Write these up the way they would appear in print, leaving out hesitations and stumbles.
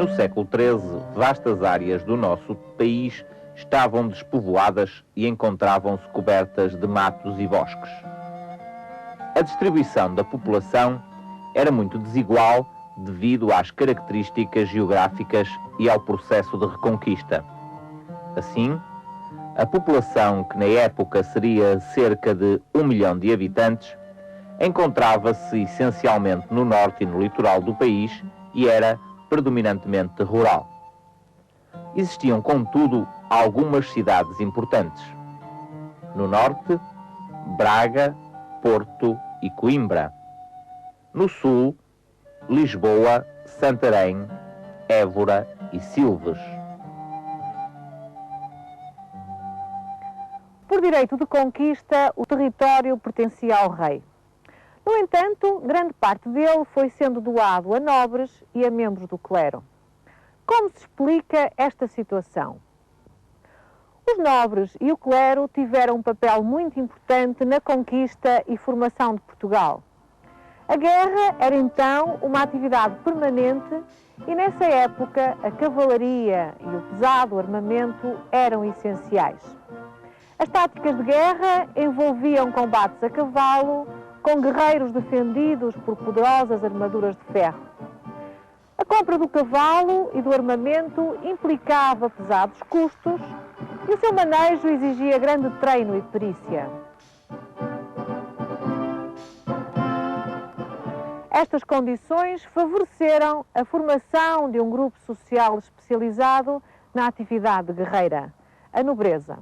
No século XIII, vastas áreas do nosso país estavam despovoadas e encontravam-se cobertas de matos e bosques. A distribuição da população era muito desigual devido às características geográficas e ao processo de reconquista. Assim, a população, que na época seria cerca de 1 milhão de habitantes, encontrava-se essencialmente no norte e no litoral do país e era predominantemente rural. Existiam, contudo, algumas cidades importantes. No norte, Braga, Porto e Coimbra. No sul, Lisboa, Santarém, Évora e Silves. Por direito de conquista, o território pertencia ao rei. No entanto, grande parte dele foi sendo doado a nobres e a membros do clero. Como se explica esta situação? Os nobres e o clero tiveram um papel muito importante na conquista e formação de Portugal. A guerra era então uma atividade permanente e nessa época a cavalaria e o pesado armamento eram essenciais. As táticas de guerra envolviam combates a cavalo, com guerreiros defendidos por poderosas armaduras de ferro. A compra do cavalo e do armamento implicava pesados custos e o seu manejo exigia grande treino e perícia. Estas condições favoreceram a formação de um grupo social especializado na atividade guerreira, a nobreza.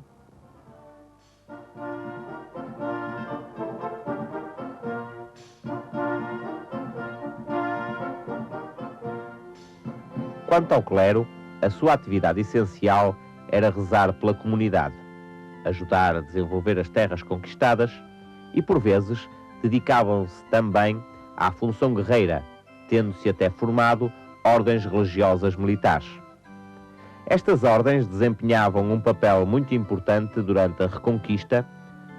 Quanto ao clero, a sua atividade essencial era rezar pela comunidade, ajudar a desenvolver as terras conquistadas e, por vezes, dedicavam-se também à função guerreira, tendo-se até formado ordens religiosas militares. Estas ordens desempenhavam um papel muito importante durante a Reconquista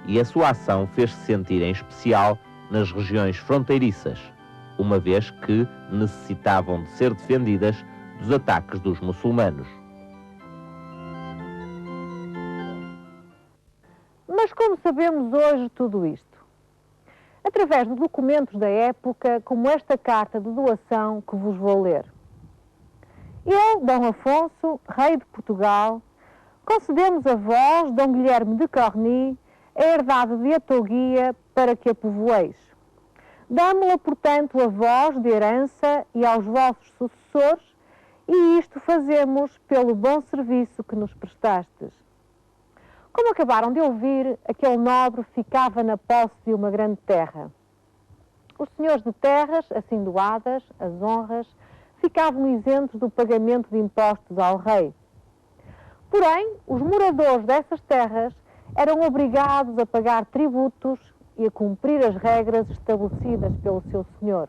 e a sua ação fez-se sentir em especial nas regiões fronteiriças, uma vez que necessitavam de ser defendidas dos ataques dos muçulmanos. Mas como sabemos hoje tudo isto? Através de documentos da época, como esta carta de doação que vos vou ler. Eu, Dom Afonso, rei de Portugal, concedemos a vós, Dom Guilherme de Corny, a herdade de Atoguia para que a povoeis. Damo-la, portanto, a vós de herança e aos vossos sucessores, e isto fazemos pelo bom serviço que nos prestastes. Como acabaram de ouvir, aquele nobre ficava na posse de uma grande terra. Os senhores de terras, assim doadas, as honras, ficavam isentos do pagamento de impostos ao rei. Porém, os moradores dessas terras eram obrigados a pagar tributos e a cumprir as regras estabelecidas pelo seu senhor.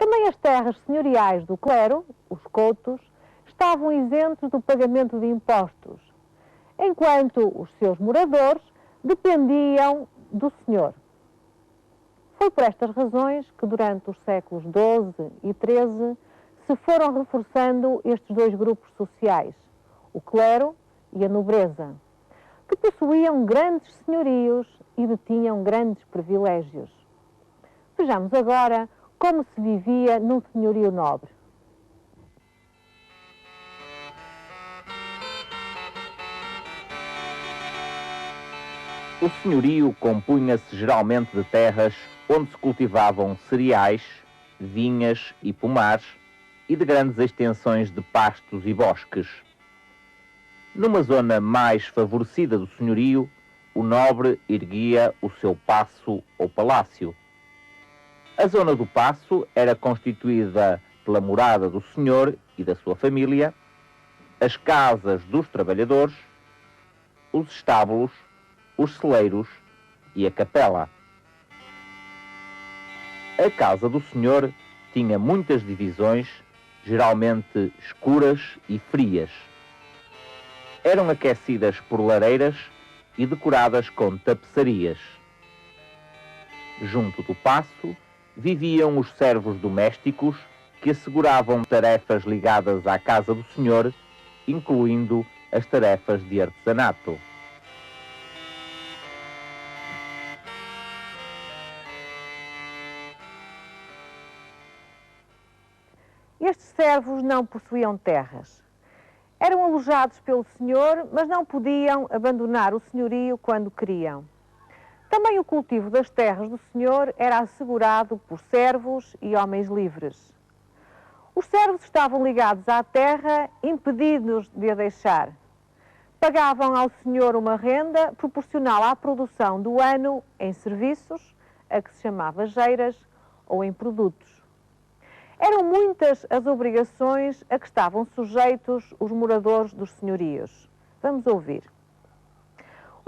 Também as terras senhoriais do clero, os coutos, estavam isentos do pagamento de impostos, enquanto os seus moradores dependiam do senhor. Foi por estas razões que durante os séculos XII e XIII se foram reforçando estes dois grupos sociais, o clero e a nobreza, que possuíam grandes senhorios e detinham grandes privilégios. Vejamos agora como se vivia num senhorio nobre. O senhorio compunha-se geralmente de terras onde se cultivavam cereais, vinhas e pomares e de grandes extensões de pastos e bosques. Numa zona mais favorecida do senhorio, o nobre erguia o seu paço ou palácio. A zona do paço era constituída pela morada do senhor e da sua família, as casas dos trabalhadores, os estábulos, os celeiros e a capela. A casa do senhor tinha muitas divisões, geralmente escuras e frias. Eram aquecidas por lareiras e decoradas com tapeçarias. Junto do paço viviam os servos domésticos que asseguravam tarefas ligadas à casa do senhor, incluindo as tarefas de artesanato. Estes servos não possuíam terras. Eram alojados pelo senhor, mas não podiam abandonar o senhorio quando queriam. Também o cultivo das terras do senhor era assegurado por servos e homens livres. Os servos estavam ligados à terra, impedidos de a deixar. Pagavam ao senhor uma renda proporcional à produção do ano em serviços, a que se chamava geiras, ou em produtos. Eram muitas as obrigações a que estavam sujeitos os moradores dos senhorios. Vamos ouvir.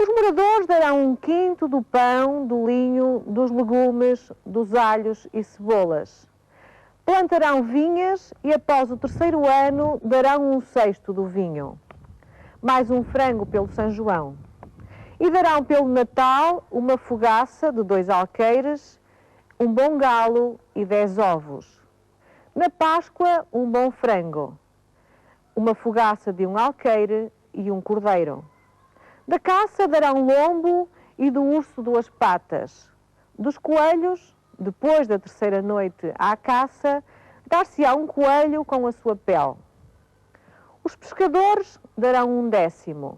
Os moradores darão 1/5 do pão, do linho, dos legumes, dos alhos e cebolas. Plantarão vinhas e após o 3º ano darão 1/6 do vinho. Mais um frango pelo São João. E darão pelo Natal uma fogaça de 2 alqueires, um bom galo e 10 ovos. Na Páscoa, um bom frango, uma fogaça de 1 alqueire e um cordeiro. Da caça darão lombo e do urso 2 patas. Dos coelhos, depois da 3ª noite à caça, dar-se-á um coelho com a sua pele. Os pescadores darão 1/10.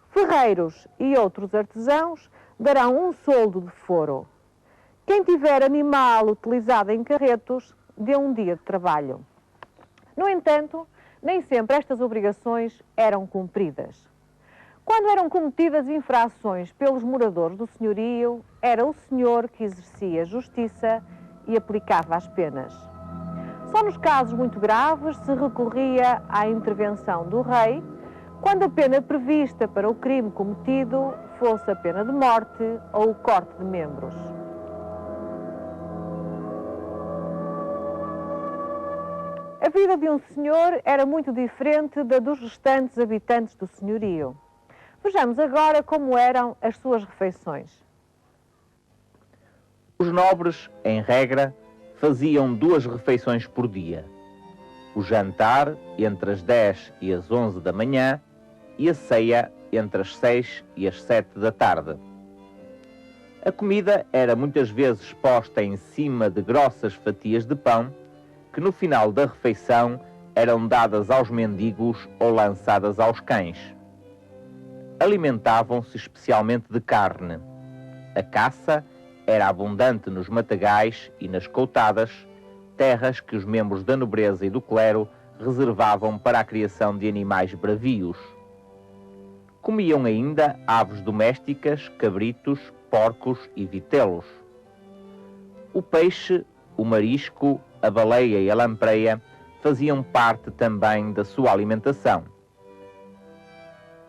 Ferreiros e outros artesãos darão 1 soldo de foro. Quem tiver animal utilizado em carretos, dê 1 dia de trabalho. No entanto, nem sempre estas obrigações eram cumpridas. Quando eram cometidas infrações pelos moradores do senhorio, era o senhor que exercia justiça e aplicava as penas. Só nos casos muito graves se recorria à intervenção do rei, quando a pena prevista para o crime cometido fosse a pena de morte ou o corte de membros. A vida de um senhor era muito diferente da dos restantes habitantes do senhorio. Vejamos agora como eram as suas refeições. Os nobres, em regra, faziam 2 refeições por dia. O jantar entre as 10 e as 11 da manhã e a ceia entre as 6 e as 7 da tarde. A comida era muitas vezes posta em cima de grossas fatias de pão, que no final da refeição eram dadas aos mendigos ou lançadas aos cães. Alimentavam-se especialmente de carne. A caça era abundante nos matagais e nas coutadas, terras que os membros da nobreza e do clero reservavam para a criação de animais bravios. Comiam ainda aves domésticas, cabritos, porcos e vitelos. O peixe, o marisco, a baleia e a lampreia faziam parte também da sua alimentação.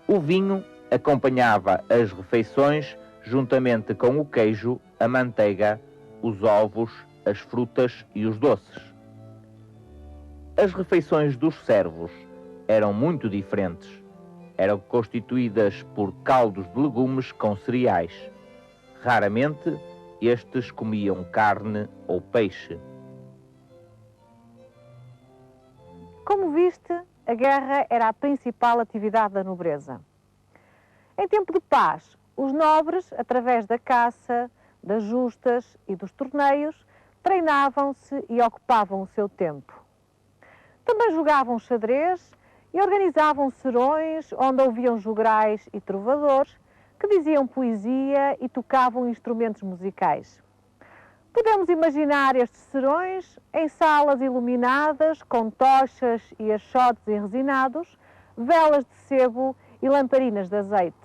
O vinho acompanhava as refeições juntamente com o queijo, a manteiga, os ovos, as frutas e os doces. As refeições dos servos eram muito diferentes. Eram constituídas por caldos de legumes com cereais. Raramente, estes comiam carne ou peixe. Como viste, a guerra era a principal atividade da nobreza. Em tempo de paz, os nobres, através da caça, das justas e dos torneios, treinavam-se e ocupavam o seu tempo. Também jogavam xadrez e organizavam serões onde ouviam jograis e trovadores que diziam poesia e tocavam instrumentos musicais. Podemos imaginar estes serões em salas iluminadas com tochas e achotes enresinados, velas de sebo e lamparinas de azeite.